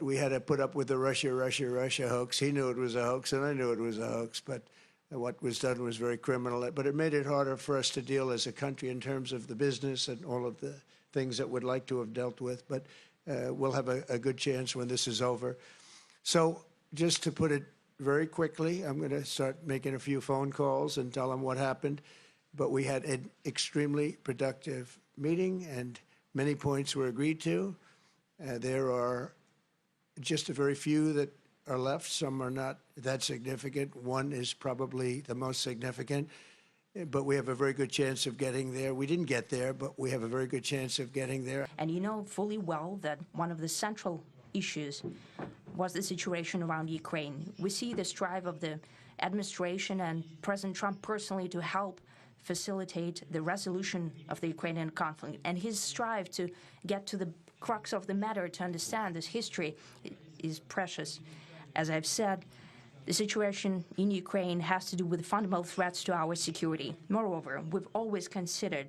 we had to put up with the Russia hoax. He knew it was a hoax, and I knew it was a hoax, but what was done was very criminal. But it made it harder for us to deal as a country in terms of the business and all of the things that we'd like to have dealt with. But we'll have a good chance when this is over. So just to put it very quickly, I'm going to start making a few phone calls and tell them what happened. But we had an extremely productive meeting, and many points were agreed to. There are just a very few that are left. Some are not that significant. One is probably the most significant, but we have a very good chance of getting there. We didn't get there, but we have a very good chance of getting there. And you know fully well that one of the central issues was the situation around Ukraine. We see the strive of the administration and President Trump personally to help facilitate the resolution of the Ukrainian conflict, and his strive to get to the crux of the matter, to understand this history, is precious. As I've said, the situation in Ukraine has to do with fundamental threats to our security. Moreover, we've always considered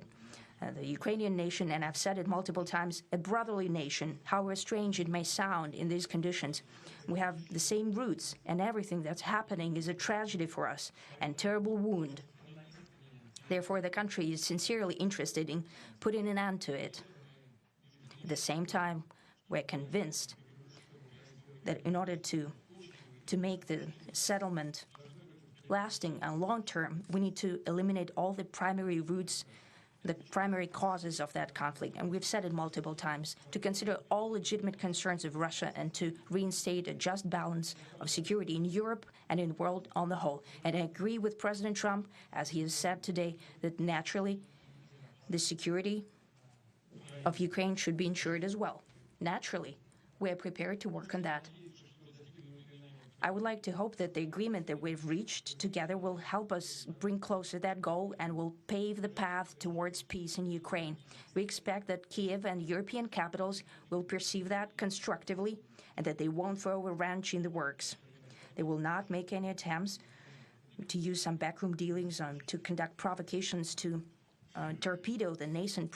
the Ukrainian nation, and I've said it multiple times, a brotherly nation, however strange it may sound in these conditions. We have the same roots, and everything that's happening is a tragedy for us and terrible wound. Therefore, the country is sincerely interested in putting an end to it. At the same time, we're convinced that in order to make the settlement lasting and long-term, we need to eliminate all the primary roots, the primary causes of that conflict. And we've said it multiple times, to consider all legitimate concerns of Russia and to reinstate a just balance of security in Europe and in the world on the whole. And I agree with President Trump, as he has said today, that naturally the security of Ukraine should be ensured as well. Naturally, we are prepared to work on that. I would like to hope that the agreement that we've reached together will help us bring closer that goal and will pave the path towards peace in Ukraine. We expect that Kiev and European capitals will perceive that constructively and that they won't throw a wrench in the works. They will not make any attempts to use some backroom dealings to conduct provocations to torpedo the nascent